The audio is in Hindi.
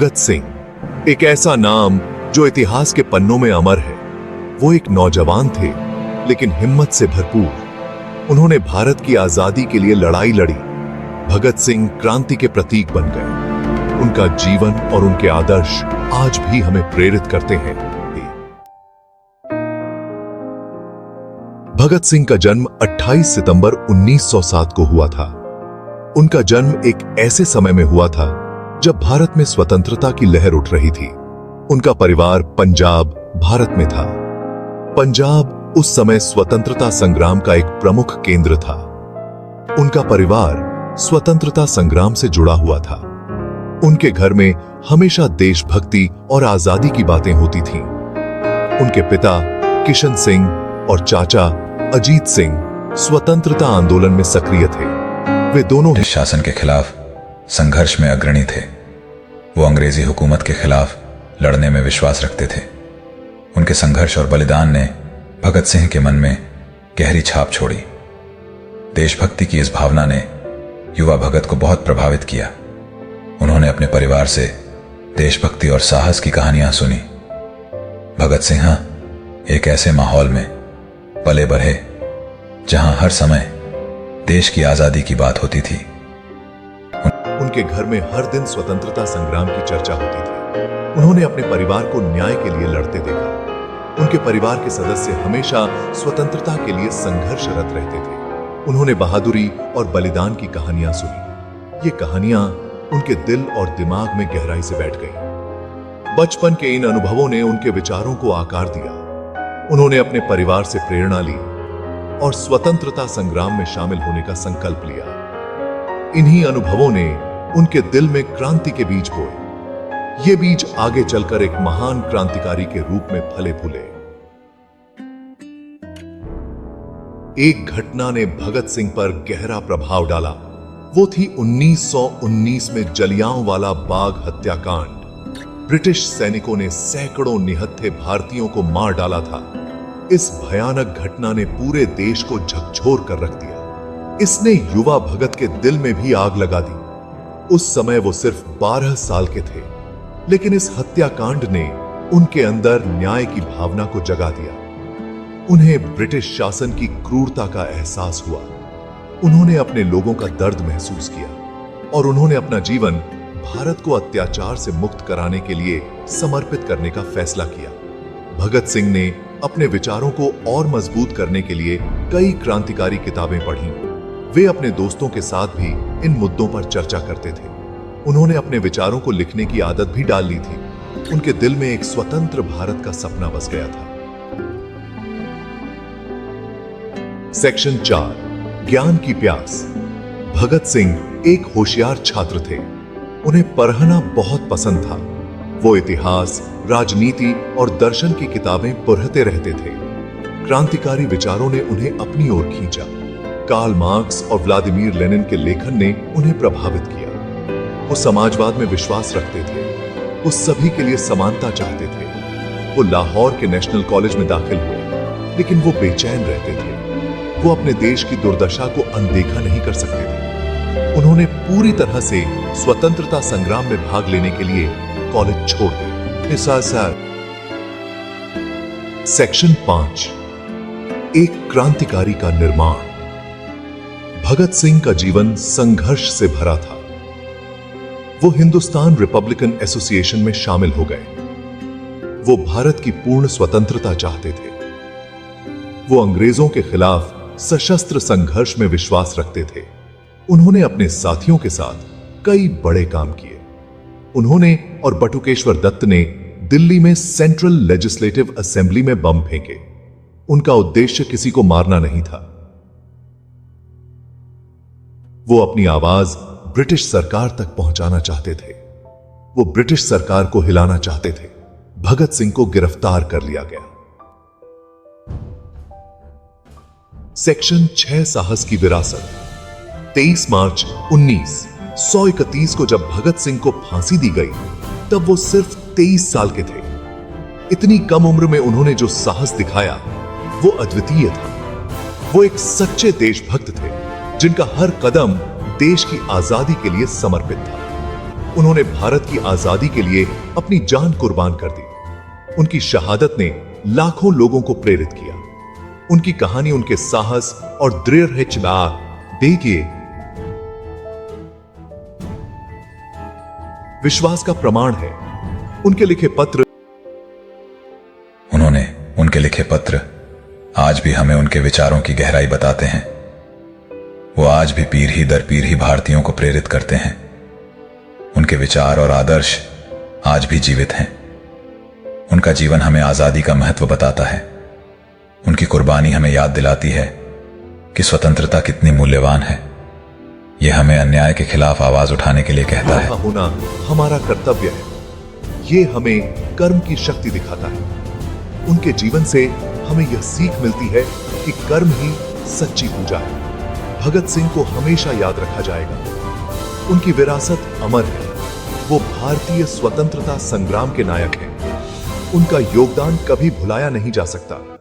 भगत सिंह, एक ऐसा नाम जो इतिहास के पन्नों में अमर है। वो एक नौजवान थे, लेकिन हिम्मत से भरपूर। उन्होंने भारत की आजादी के लिए लड़ाई लड़ी। भगत सिंह क्रांति के प्रतीक बन गए। उनका जीवन और उनके आदर्श आज भी हमें प्रेरित करते हैं। भगत सिंह का जन्म 28 सितंबर 1907 को हुआ था। उनका जन्म एक ऐसे समय में हुआ था जब भारत में स्वतंत्रता की लहर उठ रही थी। उनका परिवार पंजाब, भारत में था। पंजाब उस समय स्वतंत्रता संग्राम का एक प्रमुख केंद्र था। उनका परिवार स्वतंत्रता संग्राम से जुड़ा हुआ था। उनके घर में हमेशा देशभक्ति और आजादी की बातें होती थीं। उनके पिता किशन सिंह और चाचा अजीत सिंह स्वतंत्रता आंदोलन में सक्रिय थे। वे दोनों ब्रिटिश शासन के खिलाफ संघर्ष में अग्रणी थे। वो अंग्रेजी हुकूमत के खिलाफ लड़ने में विश्वास रखते थे। उनके संघर्ष और बलिदान ने भगत सिंह के मन में गहरी छाप छोड़ी। देशभक्ति की इस भावना ने युवा भगत को बहुत प्रभावित किया। उन्होंने अपने परिवार से देशभक्ति और साहस की कहानियां सुनी। भगत सिंह एक ऐसे माहौल में पले बढ़े जहां हर समय देश की आजादी की बात होती थी। उनके घर में हर दिन स्वतंत्रता संग्राम की चर्चा होती थी। उन्होंने अपने परिवार को न्याय के लिए लड़ते देखा। उनके परिवार के सदस्य हमेशा स्वतंत्रता के लिए संघर्षरत रहते थे। उन्होंने बहादुरी और बलिदान की कहानियां सुनी। ये कहानियां उनके दिल और दिमाग में गहराई से बैठ गई। बचपन के इन अनुभवों ने उनके विचारों को आकार दिया। उन्होंने अपने परिवार से प्रेरणा ली और स्वतंत्रता संग्राम में शामिल होने का संकल्प लिया। इन्हीं अनुभवों ने उनके दिल में क्रांति के बीज बोए। ये बीज आगे चलकर एक महान क्रांतिकारी के रूप में फले फूले। एक घटना ने भगत सिंह पर गहरा प्रभाव डाला। वो थी 1919 में जलियांवाला बाग हत्याकांड। ब्रिटिश सैनिकों ने सैकड़ों निहत्थे भारतीयों को मार डाला था। इस भयानक घटना ने पूरे देश को झकझोर कर रख दिया। इसने युवा भगत के दिल में भी आग लगा दी। उस समय वो सिर्फ 12 साल के थे, लेकिन इस हत्याकांड ने उनके अंदर न्याय की भावना को जगा दिया। उन्हें ब्रिटिश शासन की क्रूरता का एहसास हुआ। उन्होंने अपने लोगों का दर्द महसूस किया और उन्होंने अपना जीवन भारत को अत्याचार से मुक्त कराने के लिए समर्पित करने का फैसला किया। भगत सिंह ने अपने विचारों को और मजबूत करने के लिए कई क्रांतिकारी किताबें पढ़ी। वे अपने दोस्तों के साथ भी इन मुद्दों पर चर्चा करते थे। उन्होंने अपने विचारों को लिखने की आदत भी डाल ली थी। उनके दिल में एक स्वतंत्र भारत का सपना बस गया था। सेक्शन 4, ज्ञान की प्यास। भगत सिंह एक होशियार छात्र थे। उन्हें पढ़ना बहुत पसंद था। वो इतिहास, राजनीति और दर्शन की किताबें पढ़ते रहते थे। क्रांतिकारी विचारों ने उन्हें अपनी ओर खींचा। कार्ल मार्क्स और व्लादिमीर लेनिन के लेखन ने उन्हें प्रभावित किया। वो समाजवाद में विश्वास रखते थे। वो सभी के लिए समानता चाहते थे। वो लाहौर के नेशनल कॉलेज में दाखिल हुए, लेकिन वो बेचैन रहते थे। वो अपने देश की दुर्दशा को अनदेखा नहीं कर सकते थे। उन्होंने पूरी तरह से स्वतंत्रता संग्राम में भाग लेने के लिए कॉलेज छोड़ दिया। सेक्शन 5, एक क्रांतिकारी का निर्माण। भगत सिंह का जीवन संघर्ष से भरा था। वो हिंदुस्तान रिपब्लिकन एसोसिएशन में शामिल हो गए। वो भारत की पूर्ण स्वतंत्रता चाहते थे। वो अंग्रेजों के खिलाफ सशस्त्र संघर्ष में विश्वास रखते थे। उन्होंने अपने साथियों के साथ कई बड़े काम किए। उन्होंने और बटुकेश्वर दत्त ने दिल्ली में सेंट्रल लेजिस्लेटिव असेंबली में बम फेंके। उनका उद्देश्य किसी को मारना नहीं था। वो अपनी आवाज ब्रिटिश सरकार तक पहुंचाना चाहते थे। वो ब्रिटिश सरकार को हिलाना चाहते थे। भगत सिंह को गिरफ्तार कर लिया गया। सेक्शन 6, साहस की विरासत। 23 मार्च 1931 को जब भगत सिंह को फांसी दी गई, तब वो सिर्फ 23 साल के थे। इतनी कम उम्र में उन्होंने जो साहस दिखाया वो अद्वितीय था। वो एक सच्चे देशभक्त थे जिनका हर कदम देश की आजादी के लिए समर्पित था। उन्होंने भारत की आजादी के लिए अपनी जान कुर्बान कर दी। उनकी शहादत ने लाखों लोगों को प्रेरित किया। उनकी कहानी उनके साहस और दृढ़ देखिए विश्वास का प्रमाण है। उनके लिखे पत्र उनके लिखे पत्र आज भी हमें उनके विचारों की गहराई बताते हैं। वो आज भी पीढ़ी दर पीढ़ी भारतीयों को प्रेरित करते हैं। उनके विचार और आदर्श आज भी जीवित हैं। उनका जीवन हमें आजादी का महत्व बताता है। उनकी कुर्बानी हमें याद दिलाती है कि स्वतंत्रता कितनी मूल्यवान है। यह हमें अन्याय के खिलाफ आवाज उठाने के लिए कहता है। होना हमारा कर्तव्य है। यह हमें कर्म की शक्ति दिखाता है। उनके जीवन से हमें यह सीख मिलती है कि कर्म ही सच्ची पूजा है। भगत सिंह को हमेशा याद रखा जाएगा। उनकी विरासत अमर है। वो भारतीय स्वतंत्रता संग्राम के नायक हैं। उनका योगदान कभी भुलाया नहीं जा सकता।